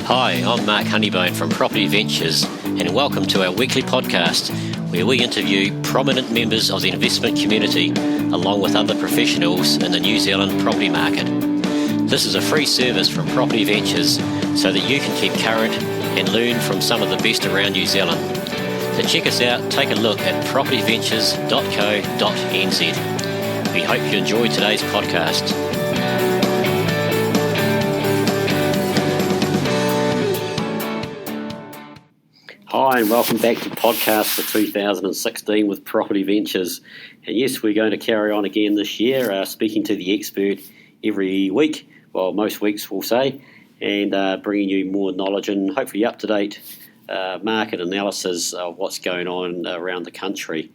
Hi, I'm Mark Honeybone from Property Ventures, and welcome to our weekly podcast where we interview prominent members of the investment community along with other professionals in the New Zealand property market. This is a free service from Property Ventures so that you can keep current and learn from some of the best around New Zealand. To check us out, take a look at propertyventures.co.nz. We hope you enjoy today's podcast. Hi and welcome back to podcast for 2016 with Property Ventures. And yes, we're going to carry on again this year, speaking to the expert every week, well most weeks we'll say, and bringing you more knowledge and hopefully up-to-date market analysis of what's going on around the country.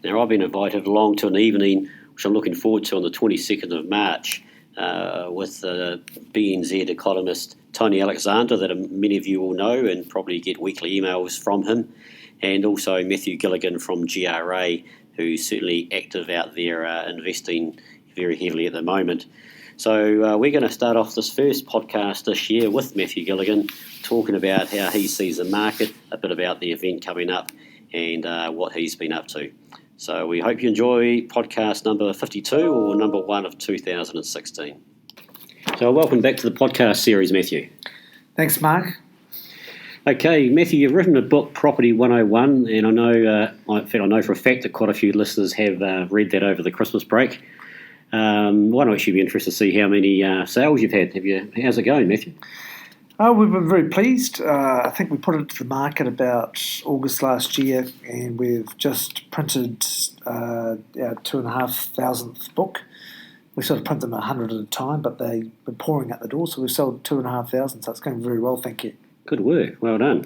Now I've been invited along to an evening which I'm looking forward to on the 22nd of March with BNZ economist Tony Alexander, that many of you will know and probably get weekly emails from him, and also Matthew Gilligan from GRA, who's certainly active out there investing very heavily at the moment. So we're going to start off this first podcast this year with Matthew Gilligan, talking about how he sees the market, a bit about the event coming up, and what he's been up to. So we hope you enjoy podcast number 52 or number 1 of 2016. So welcome back to the podcast series, Matthew. Thanks, Mark. Okay, Matthew, you've written a book, Property 101, and I know for a fact that quite a few listeners have read that over the Christmas break. Why don't you be interested to see how many sales you've had? How's it going, Matthew? We've been very pleased. I think we put it to the market about August last year, and we've just printed our 2,500th book. We sort of print them 100 at a time, but they've been pouring out the door, so we've sold 2,500, so it's going very well, thank you. Good work, well done.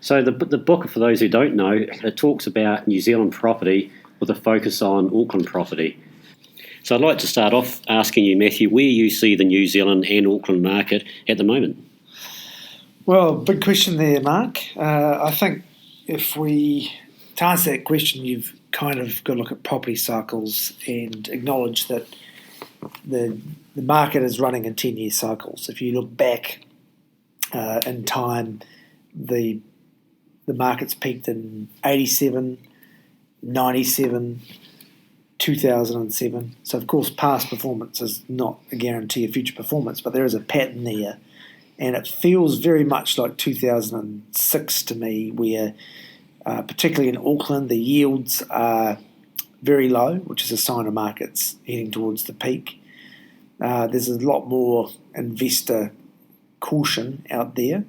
So the book, for those who don't know, it talks about New Zealand property with a focus on Auckland property. So I'd like to start off asking you, Matthew, where you see the New Zealand and Auckland market at the moment? Well, big question there, Mark. I think to answer that question, you've kind of got to look at property cycles and acknowledge that the market is running in 10-year cycles. If you look back in time, the market's peaked in 87, 97, 2007. So, of course, past performance is not a guarantee of future performance, but there is a pattern there. And it feels very much like 2006 to me, where particularly in Auckland, the yields are very low, which is a sign of markets heading towards the peak. There's a lot more investor caution out there.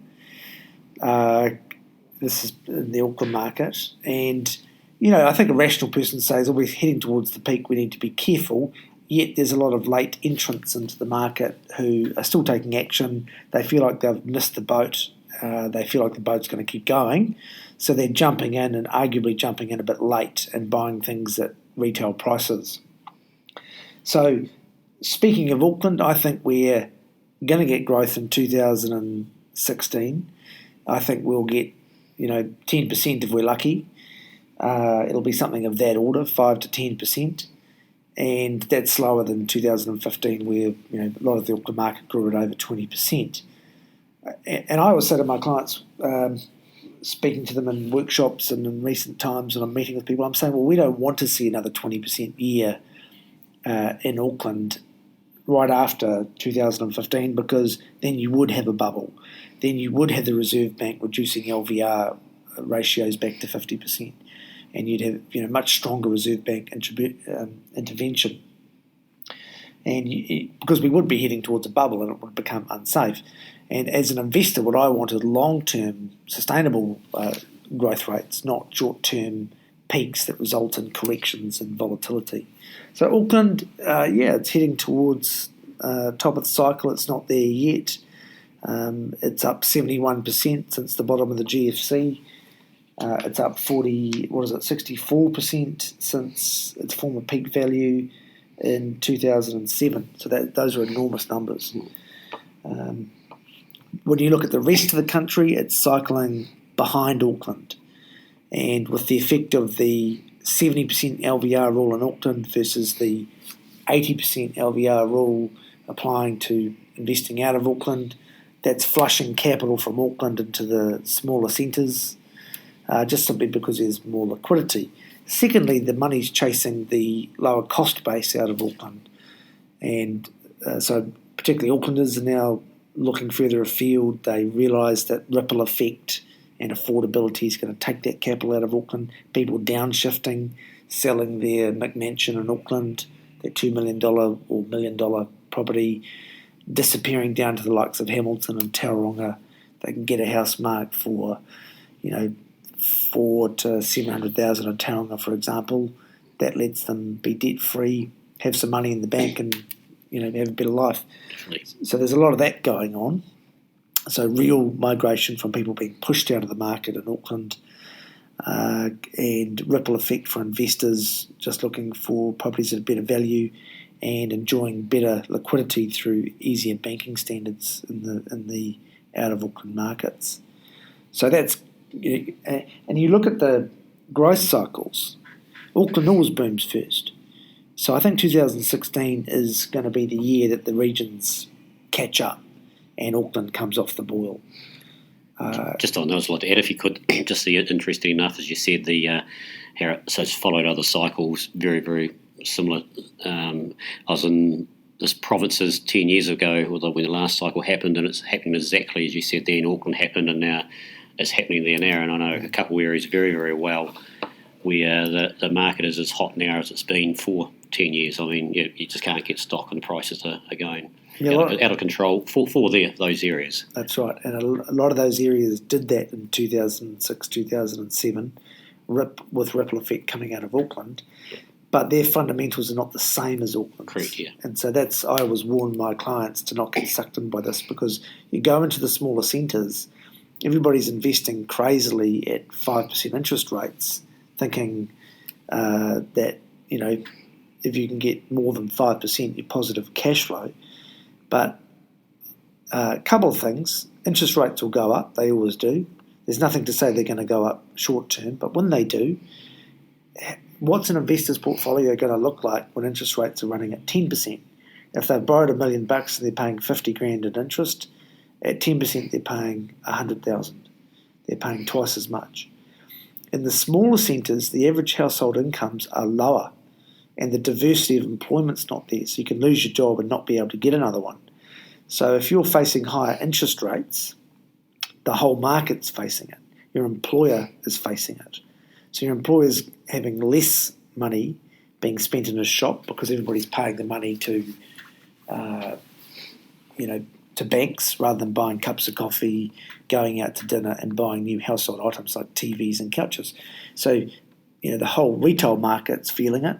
This is in the Auckland market. And, I think a rational person says, we're heading towards the peak, we need to be careful. Yet there's a lot of late entrants into the market who are still taking action. They feel like they've missed the boat. They feel like the boat's going to keep going. So they're jumping in and arguably jumping in a bit late and buying things at retail prices. So speaking of Auckland, I think we're going to get growth in 2016. I think we'll get 10% if we're lucky. It'll be something of that order, 5 to 10%. And that's slower than 2015, where a lot of the Auckland market grew at over 20%. And I always say to my clients, speaking to them in workshops and in recent times when I'm meeting with people, I'm saying, well, we don't want to see another 20% year in Auckland right after 2015, because then you would have a bubble. Then you would have the Reserve Bank reducing LVR ratios back to 50%. And you'd have much stronger Reserve Bank intervention. And because we would be heading towards a bubble and it would become unsafe. And as an investor, what I want is long-term sustainable growth rates, not short-term peaks that result in corrections and volatility. So Auckland, it's heading towards top of the cycle. It's not there yet. It's up 71% since the bottom of the GFC. It's up 64% since its former peak value in 2007. So those are enormous numbers. When you look at the rest of the country, it's cycling behind Auckland. And with the effect of the 70% LVR rule in Auckland versus the 80% LVR rule applying to investing out of Auckland, that's flushing capital from Auckland into the smaller centres, just simply because there's more liquidity. Secondly, the money's chasing the lower cost base out of Auckland. And so particularly Aucklanders are now looking further afield. They realise that ripple effect and affordability is going to take that capital out of Auckland. People downshifting, selling their McMansion in Auckland, their $2 million or $1 million property, disappearing down to the likes of Hamilton and Tauranga. They can get a house marked for, $400,000 to $700,000 in Tauranga, for example. That lets them be debt free, have some money in the bank, and have a better life. So there's a lot of that going on. So real migration from people being pushed out of the market in Auckland, and ripple effect for investors just looking for properties at a better value and enjoying better liquidity through easier banking standards in the out of Auckland markets. So that's, and you look at the growth cycles. Auckland always booms first. So I think 2016 is going to be the year that the regions catch up and Auckland comes off the boil. Just on those, a lot to add, if you could, just see it interesting enough, as you said, so it's followed other cycles, very, very similar. I was in this provinces 10 years ago when the last cycle happened, and it's happening exactly as you said then. Auckland happened, and now it's happening there now. And I know a couple of areas very, very well where the market is as hot now as it's been for 10 years. I mean, you just can't get stock, and prices are going out of control for those areas. That's right. And a lot of those areas did that in 2006, 2007, with ripple effect coming out of Auckland. But their fundamentals are not the same as Auckland's. Correct, yeah. And so I always warn my clients to not get sucked in by this, because you go into the smaller centres, everybody's investing crazily at 5% interest rates, thinking that, if you can get more than 5%, you're positive cash flow. But a couple of things, interest rates will go up, they always do. There's nothing to say they're going to go up short term, but when they do, what's an investor's portfolio going to look like when interest rates are running at 10%? If they've borrowed $1 million and they're paying $50,000 in interest, at 10% they're paying $100,000. They're paying twice as much. In the smaller centres, the average household incomes are lower, and the diversity of employment's not there, so you can lose your job and not be able to get another one. So if you're facing higher interest rates, the whole market's facing it. Your employer is facing it. So your employer's having less money being spent in his shop because everybody's paying the money to banks rather than buying cups of coffee, going out to dinner and buying new household items like TVs and couches. So, the whole retail market's feeling it.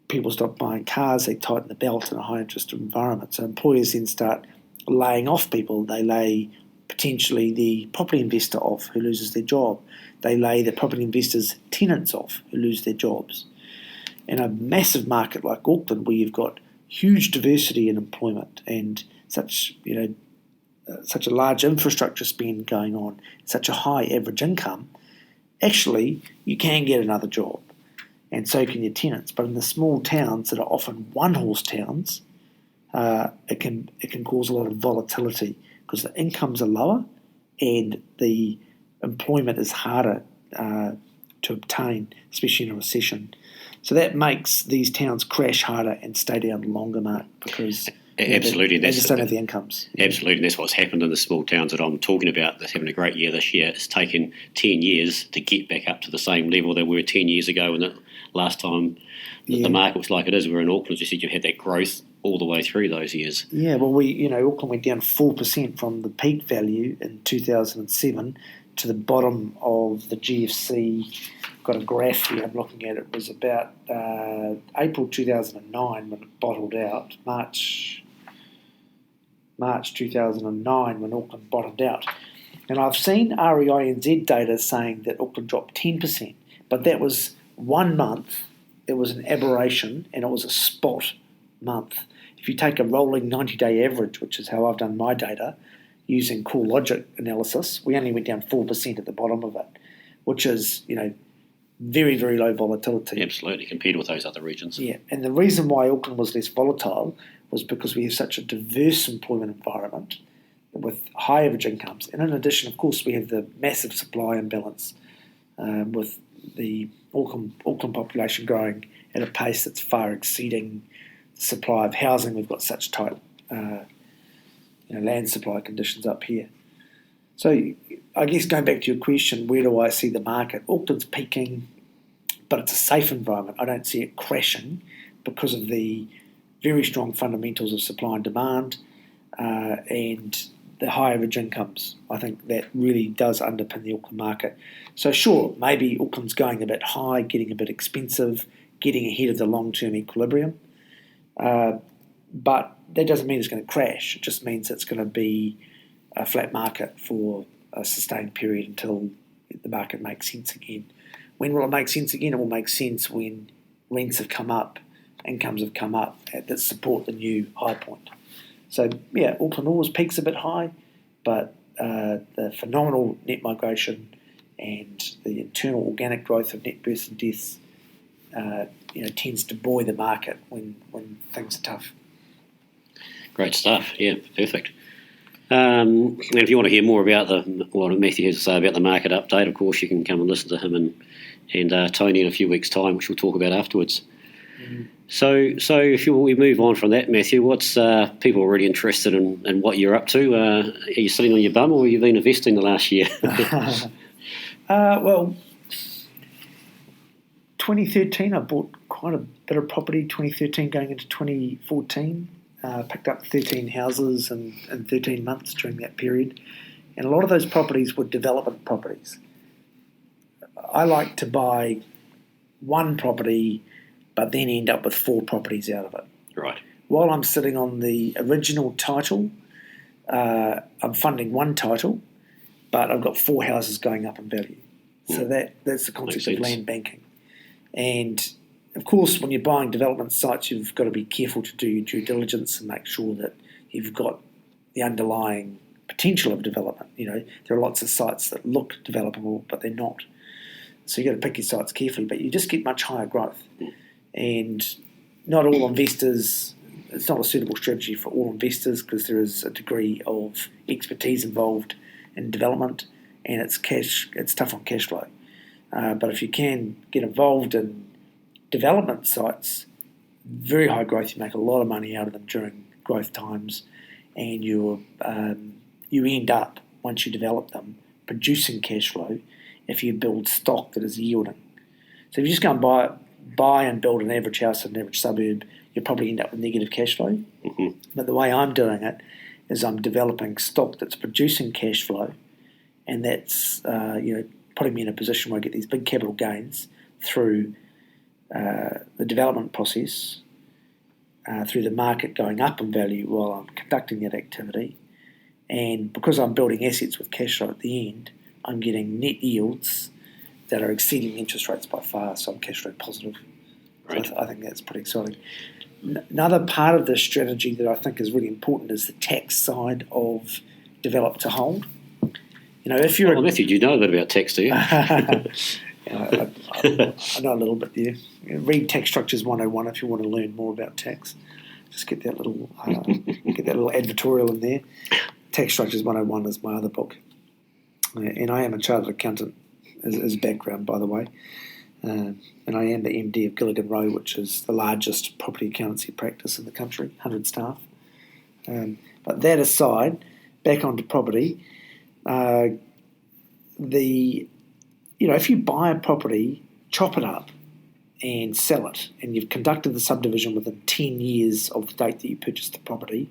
People stop buying cars, they tighten the belt in a high interest environment. So employers then start laying off people. They lay potentially the property investor off who loses their job. They lay the property investor's tenants off who lose their jobs. In a massive market like Auckland, where you've got huge diversity in employment and such a large infrastructure spend going on, such a high average income, actually you can get another job, and so can your tenants. But in the small towns that are often one-horse towns, it can cause a lot of volatility because the incomes are lower and the employment is harder to obtain, especially in a recession. So that makes these towns crash harder and stay down longer, Mark, because absolutely, they just don't have the incomes. Absolutely, and that's what's happened in the small towns that I'm talking about that's having a great year this year. It's taken 10 years to get back up to the same level that we were 10 years ago when the last time the market was like it is. We were in Auckland, as you said, you had that growth all the way through those years. Yeah, well, Auckland went down 4% from the peak value in 2007 to the bottom of the GFC. Got a graph here I'm looking at. It was about April 2009 when it bottled out, March 2009 when Auckland bottomed out. And I've seen REINZ data saying that Auckland dropped 10%, but that was 1 month. It was an aberration and it was a spot month. If you take a rolling 90-day average, which is how I've done my data, using CoreLogic analysis, we only went down 4% at the bottom of it, which is, very, very low volatility. Absolutely, compared with those other regions. Yeah, and the reason why Auckland was less volatile was because we have such a diverse employment environment with high average incomes. And in addition, of course, we have the massive supply imbalance with the Auckland population growing at a pace that's far exceeding the supply of housing. We've got such tight land supply conditions up here. So I guess going back to your question, where do I see the market? Auckland's peaking, but it's a safe environment. I don't see it crashing because of the very strong fundamentals of supply and demand and the high average incomes. I think that really does underpin the Auckland market. So sure, maybe Auckland's going a bit high, getting a bit expensive, getting ahead of the long-term equilibrium. But that doesn't mean it's going to crash. It just means it's going to be a flat market for a sustained period until the market makes sense again. When will it make sense again? It will make sense when rents have come up, incomes have come up that support the new high point. So, yeah, Auckland always peaks a bit high, but the phenomenal net migration and the internal organic growth of net births and deaths tends to buoy the market when things are tough. Great stuff. Yeah, perfect. And if you want to hear more about what Matthew has to say about the market update, of course, you can come and listen to him and Tony in a few weeks' time, which we'll talk about afterwards. So if we move on from that, Matthew, what's people are really interested in what you're up to? Are you sitting on your bum, or have you been investing the last year? Well, 2013, I bought quite a bit of property. 2013 going into 2014, picked up 13 houses in 13 months during that period, and a lot of those properties were development properties. I like to buy one property but then end up with 4 properties out of it. Right. While I'm sitting on the original title, I'm funding one title, but I've got 4 houses going up in value. So that's the concept of land banking. And, of course, when you're buying development sites, you've got to be careful to do your due diligence and make sure that you've got the underlying potential of development. There are lots of sites that look developable, but they're not. So you've got to pick your sites carefully, but you just get much higher growth. And not all investors, it's not a suitable strategy for all investors because there is a degree of expertise involved in development, and it's tough on cash flow. But if you can get involved in development sites, very high growth, you make a lot of money out of them during growth times, and you end up, once you develop them, producing cash flow if you build stock that is yielding. So if you just go and buy and build an average house in an average suburb, you'll probably end up with negative cash flow. Mm-hmm. But the way I'm doing it is I'm developing stock that's producing cash flow, and that's putting me in a position where I get these big capital gains through the development process, through the market going up in value while I'm conducting that activity. And because I'm building assets with cash flow at the end, I'm getting net yields that are exceeding interest rates by far, so I'm cash flow positive. Right. So I think that's pretty exciting. Another part of this strategy that I think is really important is the tax side of develop to hold. If you're Matthew, do you know a bit about tax, do you? I know a little bit there. Read Tax Structures 101 if you want to learn more about tax. Just get that little advertorial in there. Tax Structures 101 is my other book. And I am a chartered accountant as background, by the way. And I am the MD of Gilligan Rowe, which is the largest property accountancy practice in the country, 100 staff. But that aside, back onto property, if you buy a property, chop it up and sell it, and you've conducted the subdivision within 10 years of the date that you purchased the property,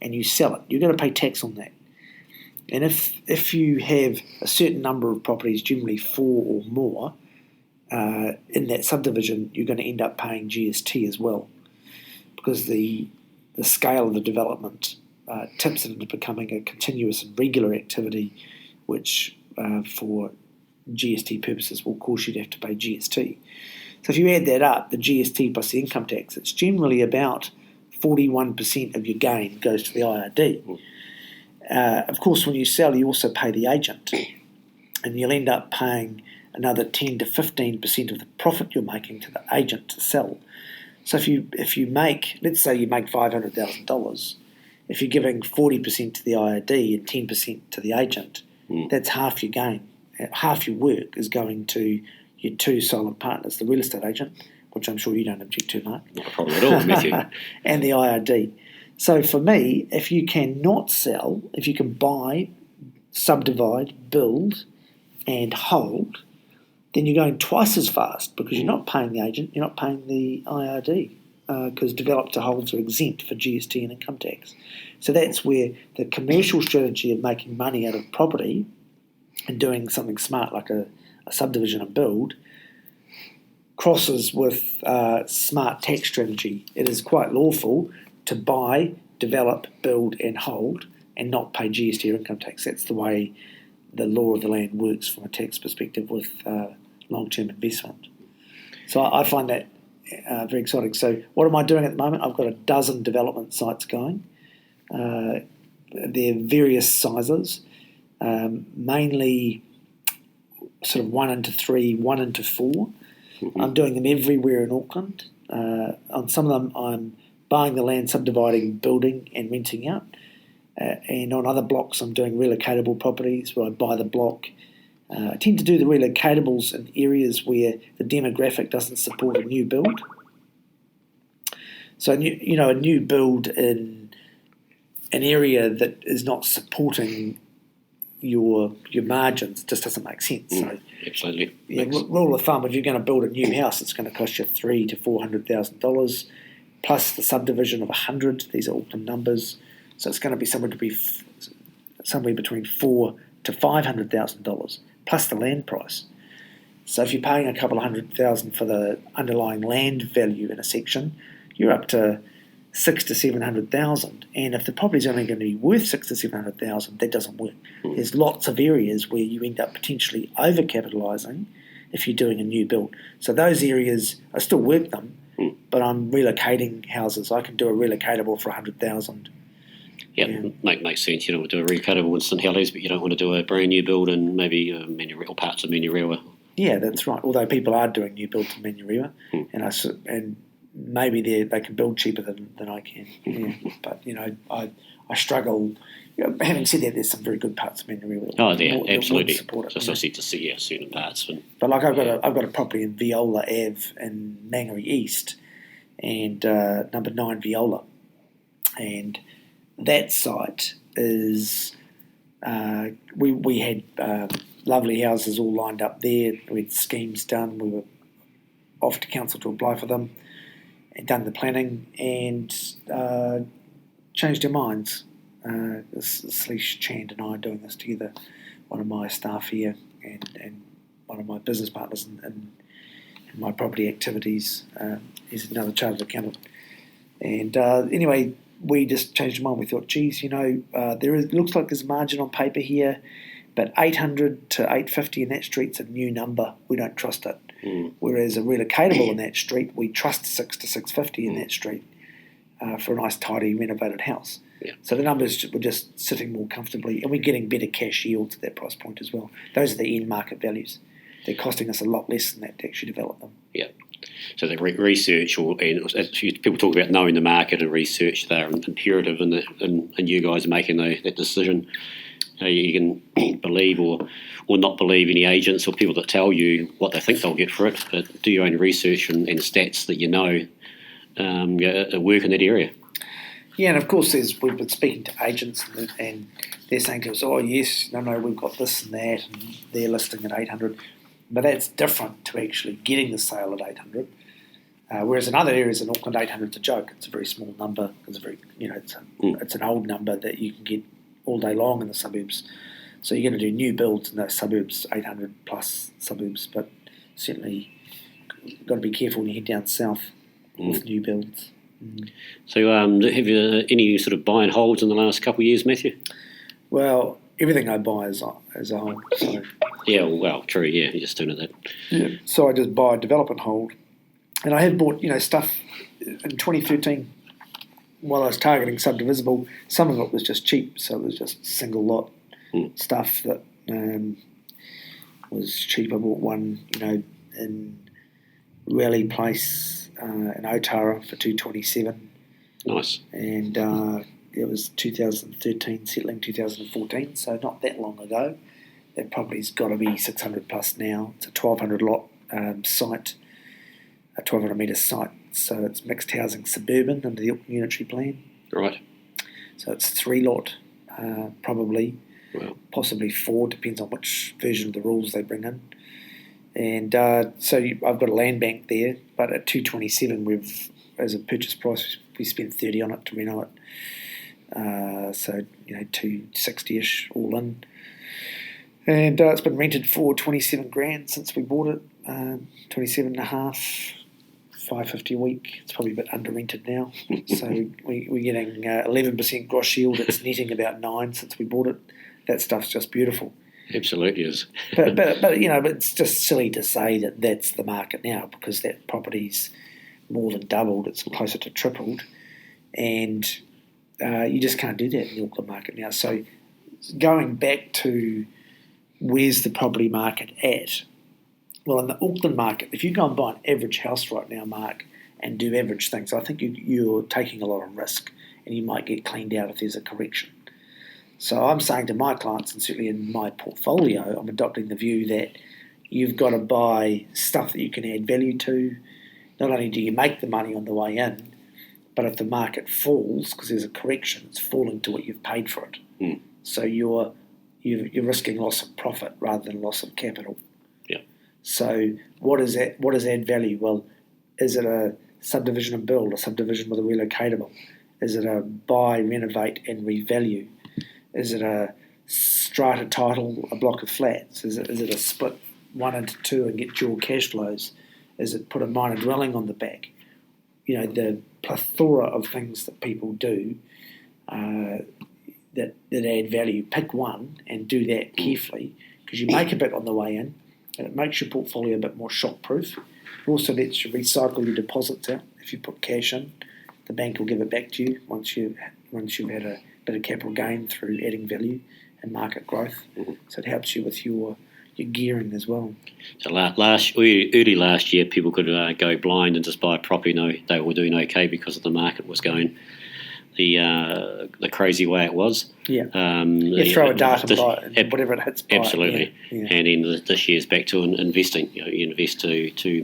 and you sell it, you're going to pay tax on that. And if you have a certain number of properties, generally 4 or more, in that subdivision, you're going to end up paying GST as well, because the scale of the development tips it into becoming a continuous and regular activity, which for GST purposes will cause you to have to pay GST. So if you add that up, the GST plus the income tax, it's generally about 41% of your gain goes to the IRD. Of course, when you sell, you also pay the agent, and you'll end up paying another 10 to 15% of the profit you're making to the agent to sell. So if you make, let's say you make $500,000, if you're giving 40% to the IRD and 10% to the agent, that's half your gain. Half your work is going to your two silent partners, the real estate agent, which I'm sure you don't object to, Mark. Not a problem at all, Matthew. And the IRD. So for me, if you cannot sell, if you can buy, subdivide, build, and hold, then you're going twice as fast because you're not paying the agent, you're not paying the IRD, because develop to holds are exempt for GST and income tax. So that's where the commercial strategy of making money out of property and doing something smart like a subdivision and build crosses with smart tax strategy. It is quite lawful to buy, develop, build and hold and not pay GST or income tax. That's the way the law of the land works from a tax perspective with long-term investment. So I find that very exciting. So what am I doing at the moment? I've got a dozen development sites going. They're various sizes, mainly sort of 1 into 3, 1 into 4. Mm-hmm. I'm doing them everywhere in Auckland. On some of them I'm buying the land, subdividing, building and renting out. And on other blocks I'm doing relocatable properties where I buy the block. I tend to do the relocatables in areas where the demographic doesn't support a new build. So, a new build in an area that is not supporting your margins just doesn't make sense. So, absolutely. Yeah, rule of thumb: if you're going to build a new house, it's going to cost you $300,000 to $400,000 plus the subdivision of 100. These are Auckland numbers, so it's going to be somewhere between $400,000 to $500,000 plus the land price. So if you're paying a couple of $100,000 for the underlying land value in a section, you're up to $600,000 to $700,000. And if the property's only going to be worth $600,000 to $700,000, that doesn't work. There's lots of areas where you end up potentially overcapitalising if you're doing a new build. So those areas, I still work them, but I'm relocating houses. I can do a relocatable for $100,000. Yeah, makes sense. You don't want to do a relocatable in St Helens, but you don't want to do a brand new build in maybe or parts of Manurewa. Yeah, that's right. Although people are doing new builds in Manurewa, and maybe they can build cheaper than I can. Yeah. But I struggle. Having said that, there's some very good parts of Manurewa. Oh, yeah, absolutely. Just I said to see certain parts. But like I've got a property in Viola Ave in Mangere East, and number 9 Viola, and that site is we had lovely houses all lined up there. We had schemes done. We were off to council to apply for them and done the planning and changed our minds. Sleish Chand and I are doing this together. One of my staff here and one of my business partners in my property activities. He's another chartered accountant. And anyway, we just changed our mind. We thought, geez, looks like there's a margin on paper here, but 800 to 850 in that street's a new number. We don't trust it. Whereas a relocatable in that street, we trust 6 to 650 in that street for a nice, tidy, renovated house. Yeah. So the numbers were just sitting more comfortably, and we're getting better cash yields at that price point as well. Those are the end market values. They're costing us a lot less than that to actually develop them. Yeah. So the research, people talk about knowing the market and research, they're imperative, and you guys are making that decision. You can believe or not believe any agents or people that tell you what they think they'll get for it, but do your own research and stats that work in that area. Yeah, and of course we've been speaking to agents and they're saying to us, oh yes, no, we've got this and that, and they're listing at 800. But that's different to actually getting the sale at 800. Whereas in other areas in Auckland, 800 is a joke. It's a very small number. It's it's an old number that you can get all day long in the suburbs. So you're going to do new builds in those suburbs, 800 plus suburbs. But certainly, you've got to be careful when you head down south with new builds. So have you any sort of buy and holds in the last couple of years, Matthew? Well, everything I buy is a hold. So. Yeah, well, true, yeah, you're just doing it that. Yeah, so I just buy, develop and hold. And I have bought, stuff in 2013 while I was targeting subdivisible. Some of it was just cheap, so it was just single lot stuff that was cheap. I bought one, in Raleigh Place in Otara for $227. Nice. And it was 2013, settling 2014, so not that long ago. That property's got to be 600 plus now. It's a 1,200 lot site, a 1,200 metre site. So it's mixed housing suburban under the Auckland Unitary Plan. Right. So it's 3 lot, probably, Wow. possibly 4, depends on which version of the rules they bring in. And so I've got a land bank there, but at 227, as a purchase price, we spent 30 on it to reno it. So 260ish all in. And it's been rented for 27 grand since we bought it. 27 and a half, $550 a week. It's probably a bit under rented now. So we're getting 11% gross yield. It's netting about 9 since we bought it. That stuff's just beautiful. Absolutely is. but it's just silly to say that that's the market now, because that property's more than doubled. It's closer to tripled, and you just can't do that in the Auckland market now. So going back to where's the property market at? Well, in the Auckland market, if you go and buy an average house right now, Mark, and do average things, I think you're taking a lot of risk, and you might get cleaned out if there's a correction. So I'm saying to my clients, and certainly in my portfolio, I'm adopting the view that you've got to buy stuff that you can add value to. Not only do you make the money on the way in, but if the market falls, because there's a correction, it's falling to what you've paid for it. Mm. So you're risking loss of profit rather than loss of capital. Yeah. So what is that? What does add value? Well, is it a subdivision and build, a subdivision with a relocatable? Is it a buy, renovate and revalue? Is it a strata title, a block of flats? Is it a split 1 into 2 and get dual cash flows? Is it put a minor dwelling on the back? The plethora of things that people do that add value. Pick one and do that carefully, because you make a bit on the way in, and it makes your portfolio a bit more shock-proof. It also lets you recycle your deposits out. If you put cash in, the bank will give it back to you once you've had a bit of capital gain through adding value and market growth. Mm-hmm. So it helps you with your gearing as well. So early last year, people could go blind and just buy a property. No, they were doing okay because the market was going the crazy way it was. Yeah. Throw a dart and buy it, whatever it hits. Buy absolutely. It. Yeah. And then this year's back to investing. You invest to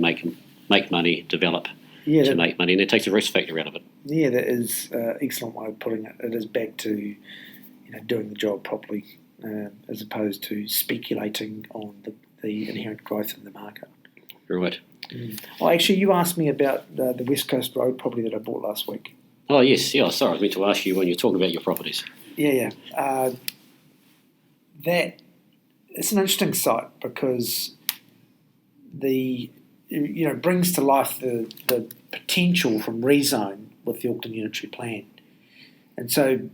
make money, develop. To make money, and it takes the risk factor out of it. Yeah, that is an excellent way of putting it. It is back to doing the job properly, as opposed to speculating on the inherent growth in the market. Right. Oh, actually, you asked me about the West Coast Road property that I bought last week. Oh, yes. Yeah, sorry, I meant to ask you when you're talking about your properties. Yeah. That it's an interesting site because brings to life the potential from rezone with the Auckland Unitary Plan. And so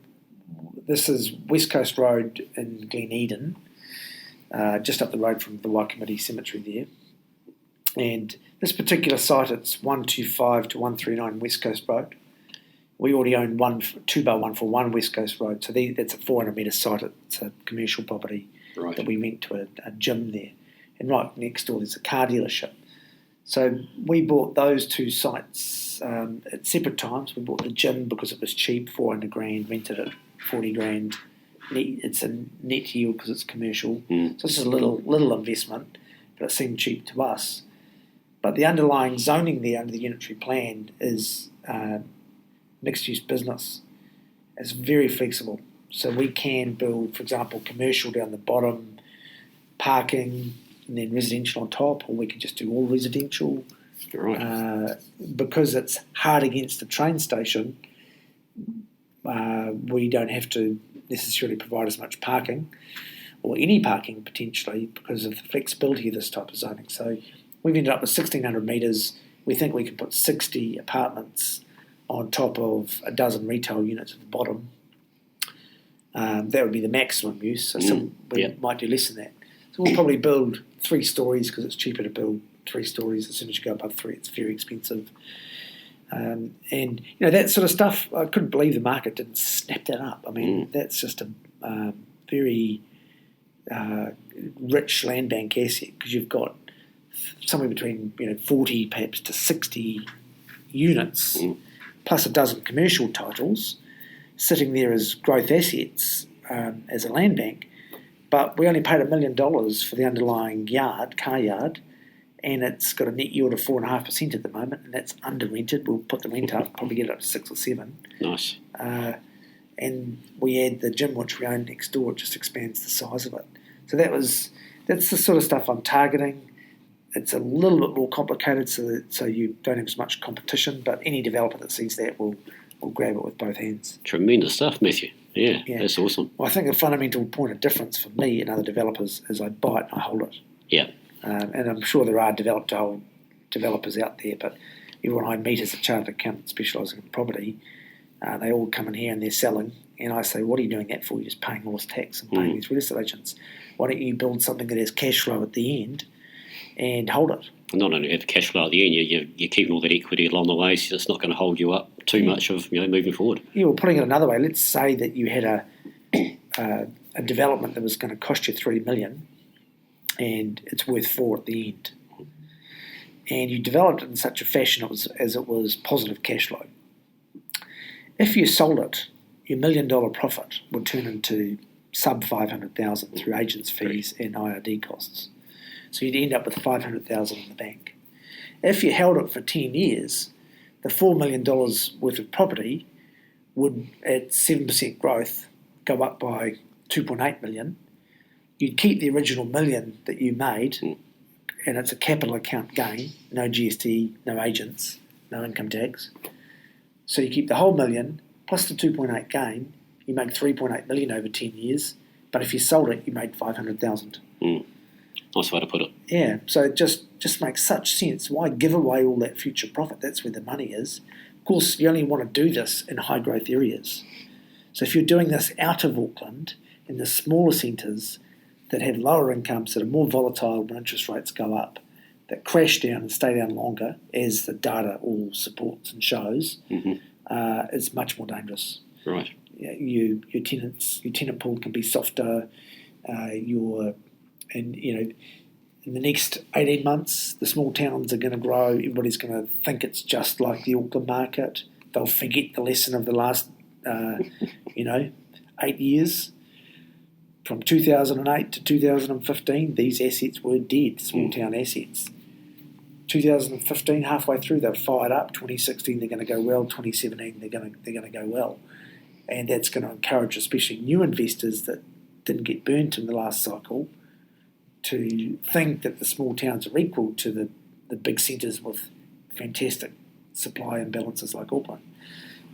this is West Coast Road in Glen Eden, just up the road from the Waikumete Cemetery there. And this particular site, it's 125 to 139 West Coast Road. We already own 2x141 West Coast Road, so that's a 400 metre site. It's a commercial property that we rent to a gym there. And right next door there's a car dealership. So we bought those 2 sites at separate times. We bought the gym because it was cheap, 400 grand, rented it 40 grand. It's a net yield because it's commercial. So this is a little investment, but it seemed cheap to us. But the underlying zoning there under the Unitary Plan is mixed-use business. It's very flexible. So we can build, for example, commercial down the bottom, parking, and then residential on top, or we can just do all residential. Right. Because it's hard against the train station, we don't have to necessarily provide as much parking, or any parking potentially, because of the flexibility of this type of zoning. So we've ended up with 1,600 metres. We think we can put 60 apartments on top of a dozen retail units at the bottom. That would be the maximum use. So we might do less than that. So we'll probably build 3 stories because it's cheaper to build 3 stories. As soon as you go above 3, it's very expensive. And that sort of stuff, I couldn't believe the market didn't snap that up. I mean, that's just a very rich land bank asset because you've got somewhere between 40 perhaps to 60 units plus a dozen commercial titles sitting there as growth assets as a land bank, but we only paid $1 million for the underlying car yard, and it's got a net yield of 4.5% at the moment, and that's under rented. We'll put the rent up, probably get it up to 6 or 7. Nice. And we add the gym which we own next door. It just expands the size of it. So that's the sort of stuff I'm targeting. It's a little bit more complicated, so you don't have as much competition. But any developer that sees that will grab it with both hands. Tremendous stuff, Matthew. Yeah, that's awesome. Well, I think the fundamental point of difference for me and other developers is I buy it and I hold it. Yeah. And I'm sure there are developers out there, but everyone I meet as a chartered accountant specialising in property, they all come in here and they're selling. And I say, what are you doing that for? You're just paying all this tax and paying these real estate agents. Why don't you build something that has cash flow at the end and hold it? Not only have cash flow at the end, you're keeping all that equity along the way, so it's not going to hold you up too much of moving forward. Yeah, well, putting it another way, let's say that you had a development that was going to cost you $3 million and it's worth $4 million at the end. And you developed it in such a fashion as it was positive cash flow. If you sold it, your $1 million profit would turn into sub $500,000 through agents' fees and IRD costs. So you'd end up with $500,000 in the bank. If you held it for 10 years, the $4 million worth of property would, at 7% growth, go up by $2.8 million. You'd keep the original $1 million that you made, and it's a capital account gain, no GST, no agents, no income tax. So you keep the whole $1 million plus the 2.8 gain. You make $3.8 million over 10 years. But if you sold it, you made $500,000. Nice way to put it. Yeah, so it just makes such sense. Why give away all that future profit? That's where the money is. Of course, you only want to do this in high growth areas. So if you're doing this out of Auckland in the smaller centres that have lower incomes, that are more volatile when interest rates go up, that crash down and stay down longer, as the data all supports and shows, it's much more dangerous. Right. Your tenant pool can be softer. In the next 18 months, the small towns are going to grow. Everybody's going to think it's just like the Auckland market. They'll forget the lesson of the last, 8 years. From 2008 to 2015, these assets were dead, small town assets. 2015, halfway through, they're fired up. 2016, they're going to go well. 2017, they're going to go well. And that's going to encourage especially new investors that didn't get burnt in the last cycle to think that the small towns are equal to the big centres with fantastic supply imbalances like Auckland.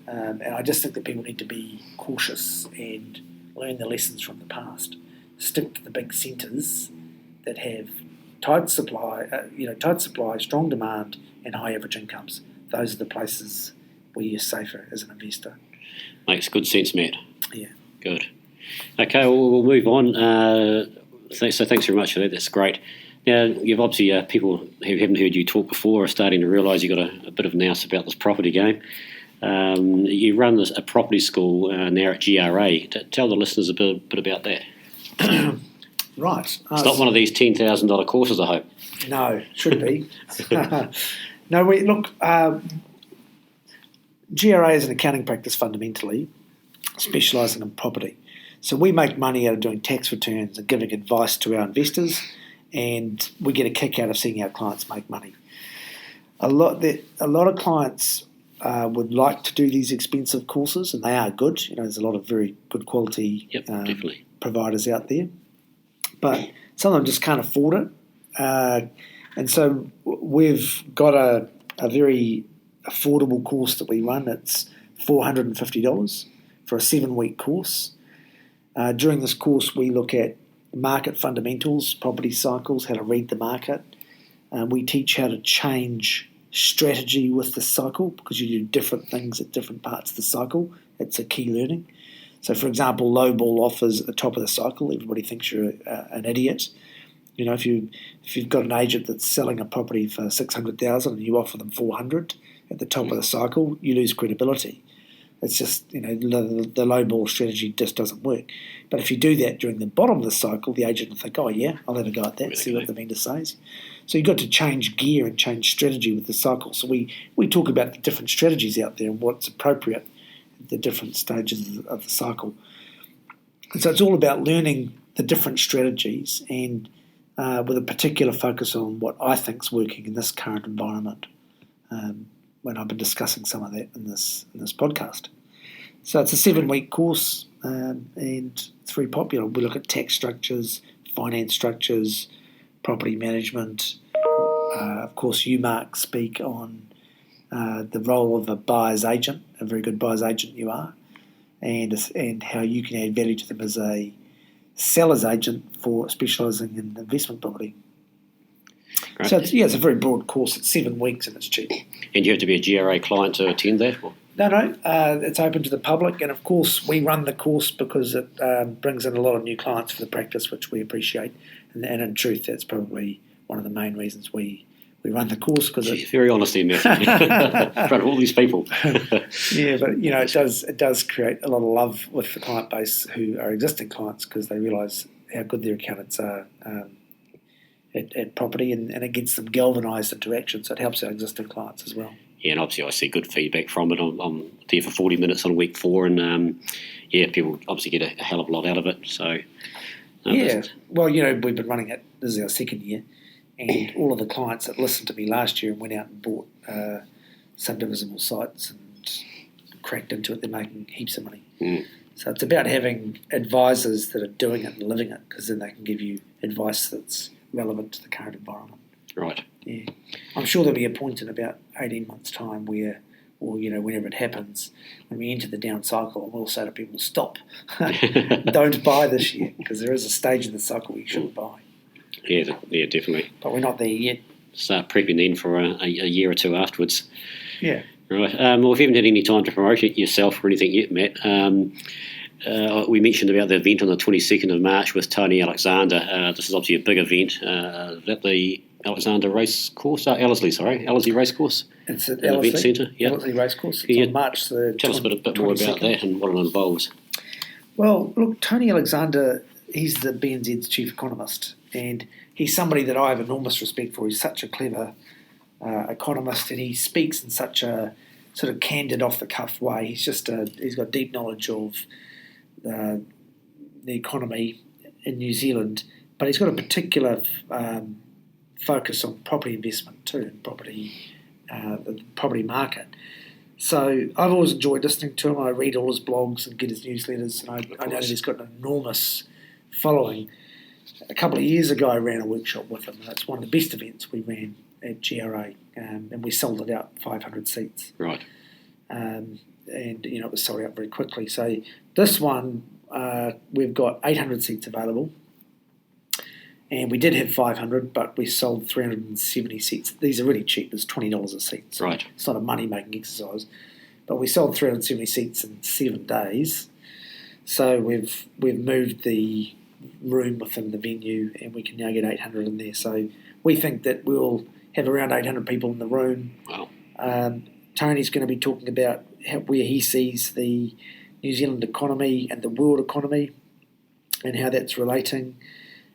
And I just think that people need to be cautious and learn the lessons from the past. Stick to the big centres that have tight supply, strong demand, and high average incomes. Those are the places where you're safer as an investor. Makes good sense, Matt. Yeah. Good. Okay, we'll move on. So thanks very much for that. That's great. Now, you've obviously, people who haven't heard you talk before are starting to realise you've got a bit of a nous about this property game. You run a property school now at GRA. Tell the listeners a bit about that. Right. It's not one of these $10,000 courses, I hope. No, should be. No, GRA is an accounting practice fundamentally, specialising in property. So we make money out of doing tax returns and giving advice to our investors, and we get a kick out of seeing our clients make money. A lot of clients would like to do these expensive courses, and they are good. There's a lot of very good quality providers out there, but some of them just can't afford it. And so we've got a very affordable course that we run. It's $450 for a 7-week course. During this course, we look at market fundamentals, property cycles, how to read the market. We teach how to change strategy with the cycle because you do different things at different parts of the cycle. It's a key learning. So, for example, low ball offers at the top of the cycle, everybody thinks you're an idiot. If you've got an agent that's selling a property for $600,000 and you offer them $400 at the top of the cycle, you lose credibility. It's just, the low ball strategy just doesn't work. But if you do that during the bottom of the cycle, the agent will think, oh yeah, I'll have a go at that, see what the vendor says. So you've got to change gear and change strategy with the cycle. So we talk about the different strategies out there and what's appropriate at the different stages of the cycle. And so it's all about learning the different strategies and with a particular focus on what I think is working in this current environment. When I've been discussing some of that in this podcast. So it's a 7-week course and it's very popular. We look at tax structures, finance structures, property management. Of course, you, Mark, speak on the role of a buyer's agent, a very good buyer's agent you are, and how you can add value to them as a seller's agent for specialising in investment property. Great. So it's a very broad course. It's 7 weeks and it's cheap. And you have to be a GRA client to attend that? Or? No. It's open to the public, and of course we run the course because it brings in a lot of new clients for the practice, which we appreciate. And in truth, that's probably one of the main reasons we run the course. Because very honest there, Matthew. In front of all these people. Yeah, but it does create a lot of love with the client base who are existing clients because they realise how good their accountants are. At property, and it gets them galvanised into action, so it helps our existing clients as well. Yeah, and obviously I see good feedback from it. I'm there for 40 minutes on week 4, and people obviously get a hell of a lot out of it. So well, we've been running it. This is our 2nd year, and all of the clients that listened to me last year and went out and bought subdivisible sites and cracked into it, they're making heaps of money. So it's about having advisors that are doing it and living it, because then they can give you advice that's relevant to the current environment. Right. Yeah. I'm sure there'll be a point in about 18 months' time where, or whenever it happens, when we enter the down cycle, we'll say to people, stop. Don't buy this year, because there is a stage in the cycle where you shouldn't buy. Yeah, definitely. But we're not there yet. Start prepping then for a year or two afterwards. Yeah. Right. Well, if you haven't had any time to promote it yourself or anything yet, Matt, we mentioned about the event on the 22nd of March with Tony Alexander. This is obviously a big event. Is that the Alexander Race Course? Ellerslie Race Course. It's at Ellerslie Event Centre. Yep. Ellerslie Race Course. It's on March the Tell us a bit more about that and what it involves. Well, look, Tony Alexander, he's the BNZ's chief economist, and he's somebody that I have enormous respect for. He's such a clever economist, and he speaks in such a sort of candid, off-the-cuff way. He's got deep knowledge of the economy in New Zealand, but he's got a particular focus on property investment too, and the property market. So I've always enjoyed listening to him. I read all his blogs and get his newsletters, and I know that he's got an enormous following. A couple of years ago I ran a workshop with him, and it's one of the best events we ran at GRA, and we sold it out 500 seats. Right. And it was sold out very quickly. So this one, we've got 800 seats available, and we did have 500, but we sold 370 seats. These are really cheap. It's $20 a seat. So right. It's not a money-making exercise. But we sold 370 seats in 7 days. So we've moved the room within the venue, and we can now get 800 in there. So we think that we'll have around 800 people in the room. Wow. Tony's going to be talking about where he sees the New Zealand economy and the world economy and how that's relating.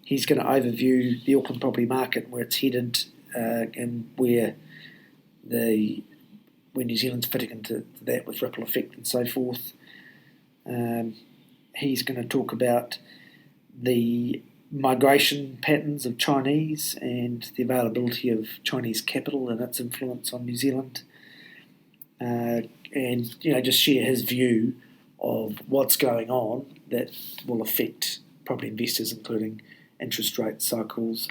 He's going to overview the Auckland property market, where it's headed, and where New Zealand's fitting into that with ripple effect and so forth. He's going to talk about the migration patterns of Chinese and the availability of Chinese capital and its influence on New Zealand. And just share his view of what's going on that will affect property investors, including interest rate cycles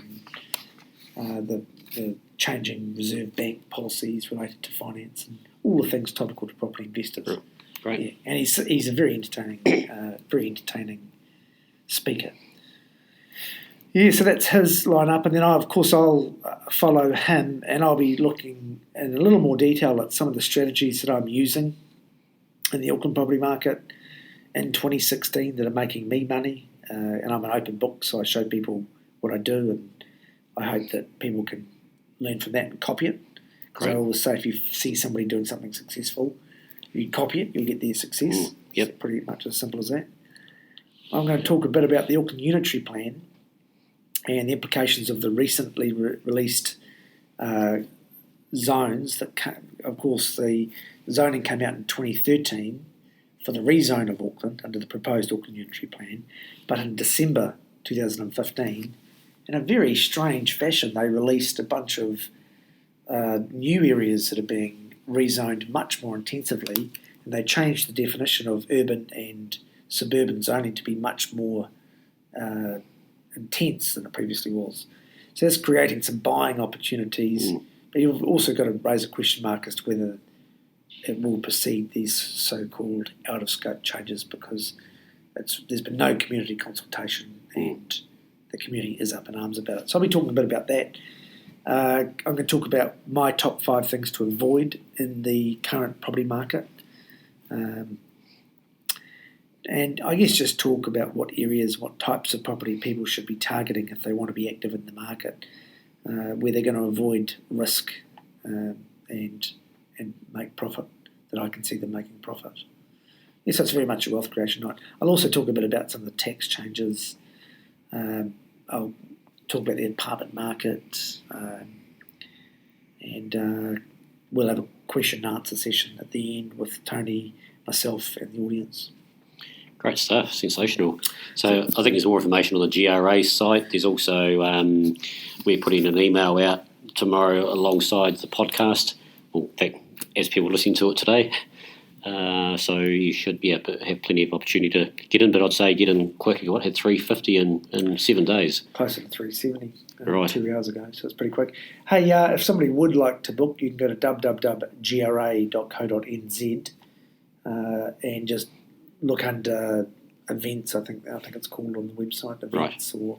and the changing Reserve Bank policies related to finance and all the things topical to property investors. Great. Yeah, and he's a very entertaining speaker. Yeah, so that's his lineup, and then I'll follow him, and I'll be looking in a little more detail at some of the strategies that I'm using in the Auckland property market in 2016 that are making me money. And I'm an open book, so I show people what I do, and I hope that people can learn from that and copy it. Because I always say, if you see somebody doing something successful, You copy it, you'll get their success. Yep. It's pretty much as simple as that. I'm going to talk a bit about the Auckland Unitary Plan and the implications of the recently released zones. Of course, the zoning came out in 2013 for the rezone of Auckland under the proposed Auckland Unitary Plan, but in December 2015, in a very strange fashion, they released a bunch of new areas that are being rezoned much more intensively, and they changed the definition of urban and suburban zoning to be much more intense than it previously was. So that's creating some buying opportunities, but you've also got to raise a question mark as to whether it will precede these so-called out-of-scope changes, because there's been no community consultation and the community is up in arms about it. So I'll be talking a bit about that. I'm going to talk about my top 5 things to avoid in the current property market. And I guess just talk about what areas, what types of property people should be targeting if they want to be active in the market, where they're going to avoid risk and make profit, that I can see them making profit. Yes, that's very much a wealth creation night. I'll also talk a bit about some of the tax changes. I'll talk about the apartment market, and we'll have a question and answer session at the end with Tony, myself, and the audience. Great stuff, sensational. So I think there's more information on the GRA site. There's also, we're putting an email out tomorrow alongside the podcast. Well, in fact, as people listening to it today. So you should have plenty of opportunity to get in, but I'd say get in quickly. Had 350 in 7 days. Closer to 370 right. 2 hours ago, so it's pretty quick. Hey, if somebody would like to book, you can go to www.gra.co.nz and just look under events. I think it's called on the website, events or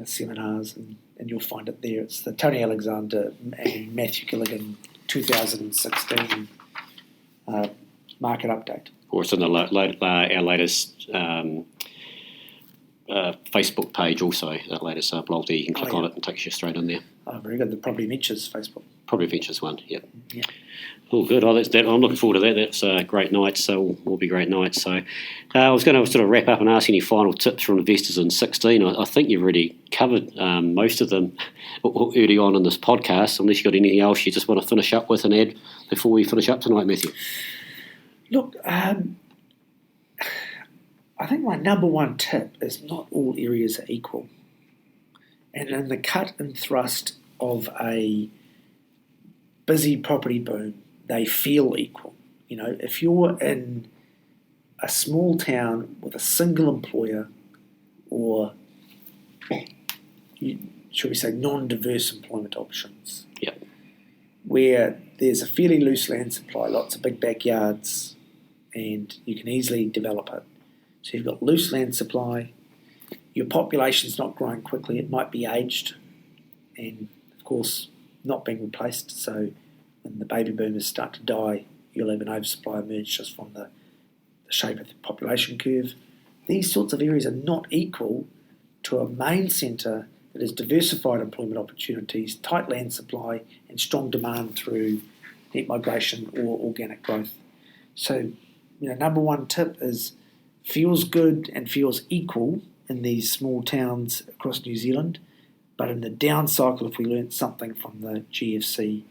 seminars, and you'll find it there. It's the Tony Alexander and Matthew Gilligan 2016 market update. Or it's on our latest Facebook page also, that latest blog there. You can click on it and it takes you straight in there. Oh, very good. The Property Ventures Facebook. Property Ventures one, yep. Yeah. Oh, good. Oh, that's that. I'm looking forward to that. That's a great night, so will be great nights. So I was going to sort of wrap up and ask any final tips from investors in 16. I think you've already covered most of them early on in this podcast, unless you've got anything else you just want to finish up with and add before we finish up tonight, Matthew. Look, I think my number one tip is not all areas are equal. And in the cut and thrust of a busy property boom, they feel equal. You know, if you're in a small town with a single employer, or should we say non-diverse employment options, yep, where there's a fairly loose land supply, lots of big backyards, and you can easily develop it. So you've got loose land supply, your population's not growing quickly, it might be aged, and of course not being replaced, so when the baby boomers start to die, you'll have an oversupply emerge just from the shape of the population curve. These sorts of areas are not equal to a main centre that has diversified employment opportunities, tight land supply, and strong demand through net migration or organic growth. So, number one tip is feels good and feels equal in these small towns across New Zealand, but in the down cycle, if we learnt something from the GFC,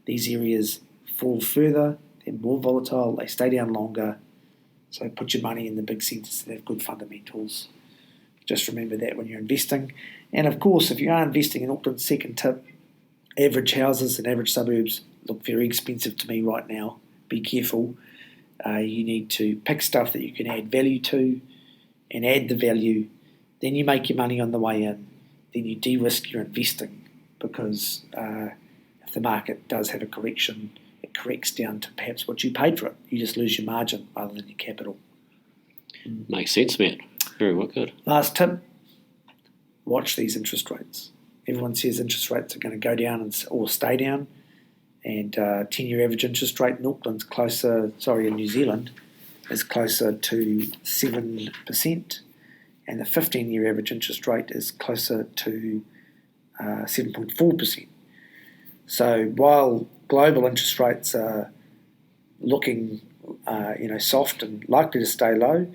these areas fall further, they're more volatile, they stay down longer, so put your money in the big centres that have good fundamentals. Just remember that when you're investing. And of course, if you are investing in Auckland, second tip, average houses and average suburbs look very expensive to me right now. Be careful. You need to pick stuff that you can add value to and add the value. Then you make your money on the way in. Then you de-risk your investing, because if the market does have a correction, it corrects down to perhaps what you paid for it. You just lose your margin rather than your capital. Makes sense, Matt. Very well, good. Last tip, watch these interest rates. Everyone says interest rates are going to go down or stay down, and 10-year average interest rate in Auckland's in New Zealand is closer to 7%, and the 15-year average interest rate is closer to 7.4%. So while global interest rates are looking soft and likely to stay low.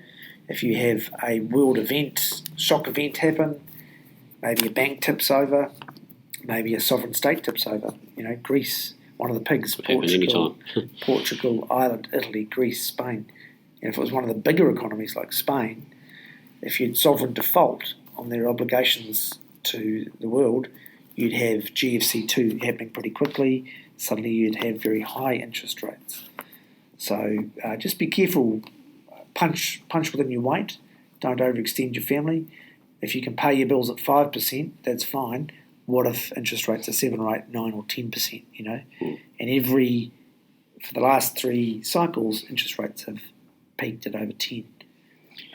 If you have a world event, shock event happen, maybe a bank tips over, maybe a sovereign state tips over. Greece, one of the pigs, Portugal, Ireland, Italy, Greece, Spain. And if it was one of the bigger economies like Spain, if you had sovereign default on their obligations to the world, you'd have GFC2 happening pretty quickly. Suddenly you'd have very high interest rates. So just be careful. Punch within your weight. Don't overextend your family. If you can pay your bills at 5%, that's fine. What if interest rates are 7 or 8, 9 or 10%, And for the last 3 cycles, interest rates have peaked at over 10.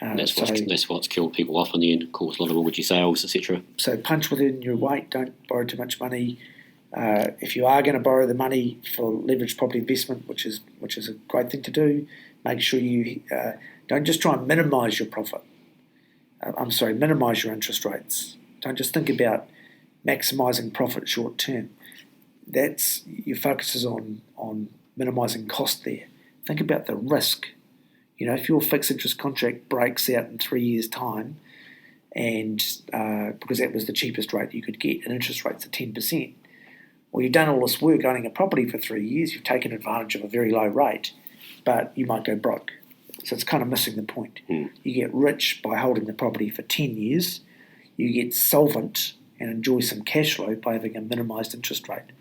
That's what's killed people off in the end, caused a lot of mortgage sales, etc. So punch within your weight. Don't borrow too much money. If you are going to borrow the money for leveraged property investment, which is a great thing to do, make sure you don't just try and minimise your profit. Minimise your interest rates. Don't just think about maximising profit short term. Your focus is on minimising cost there. Think about the risk. If your fixed interest contract breaks out in 3 years' time, and because that was the cheapest rate you could get, and interest rates are 10%, well, you've done all this work owning a property for 3 years, you've taken advantage of a very low rate, but you might go broke. So it's kind of missing the point. You get rich by holding the property for 10 years, you get solvent and enjoy some cash flow by having a minimised interest rate.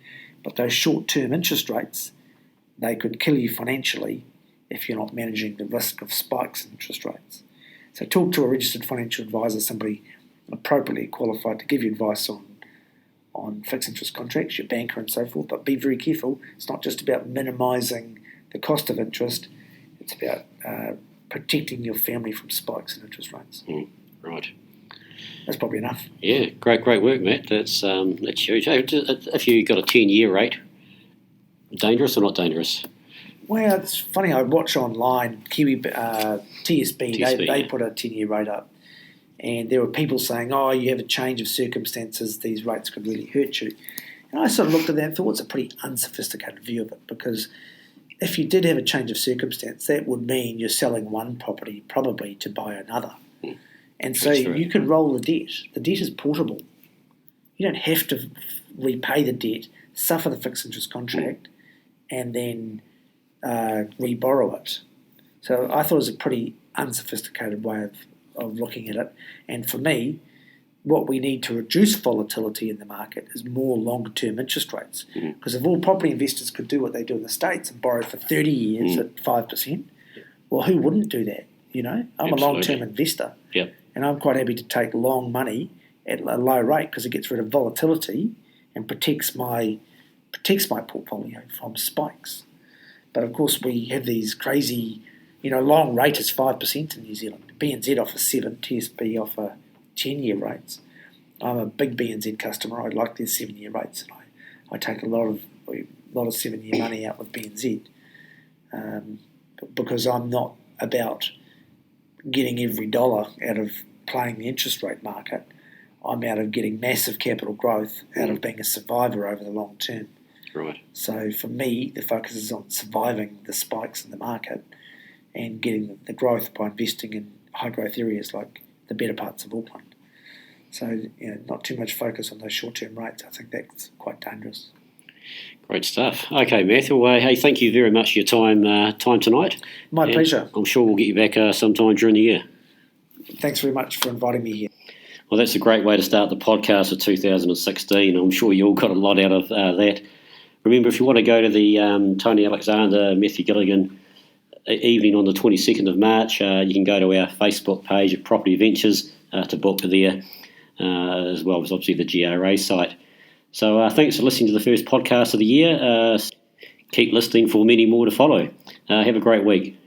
But those short-term interest rates, they could kill you financially if you're not managing the risk of spikes in interest rates. So talk to a registered financial advisor, somebody appropriately qualified to give you advice on fixed interest contracts, your banker and so forth, but be very careful. It's not just about minimising the cost of interest, it's about protecting your family from spikes in interest rates. Right. That's probably enough. Yeah, great work, Matt. That's huge. If you got a 10-year rate, dangerous or not dangerous? Well, it's funny. I watch online TSB. They put a 10-year rate up, and there were people saying, "Oh, you have a change of circumstances; these rates could really hurt you." And I sort of looked at that and thought, it's a pretty unsophisticated view of it, because if you did have a change of circumstance, that would mean you're selling one property probably to buy another. And so you could roll the debt. The debt is portable. You don't have to repay the debt, suffer the fixed interest contract, and then re-borrow it. So I thought it was a pretty unsophisticated way of looking at it. And for me, what we need to reduce volatility in the market is more longer-term interest rates. Because if all property investors could do what they do in the States and borrow for 30 years at 5%, well, who wouldn't do that? I'm Absolutely. a long-term investor. Yep. And I'm quite happy to take long money at a low rate because it gets rid of volatility and protects my portfolio from spikes. But of course, we have these crazy, long rate is 5% in New Zealand. BNZ offers 7, TSB offer 10-year rates. I'm a big BNZ customer. I like their 7-year rates, and I take a lot of 7-year money out with BNZ because I'm not about getting every dollar out of playing the interest rate market. I'm out of getting massive capital growth out of being a survivor over the long term. Right. So for me, the focus is on surviving the spikes in the market and getting the growth by investing in high growth areas like the better parts of Auckland. So not too much focus on those short-term rates. I think that's quite dangerous. Great stuff. Okay, Matthew. Hey, thank you very much for your time tonight. My pleasure. I'm sure we'll get you back sometime during the year. Thanks very much for inviting me here. Well, that's a great way to start the podcast of 2016. I'm sure you all got a lot out of that. Remember, if you want to go to the Tony Alexander, Matthew Gilligan evening on the 22nd of March, you can go to our Facebook page at Property Ventures to book there, as well as obviously the GRA site. So thanks for listening to the first podcast of the year. Keep listening for many more to follow. Have a great week.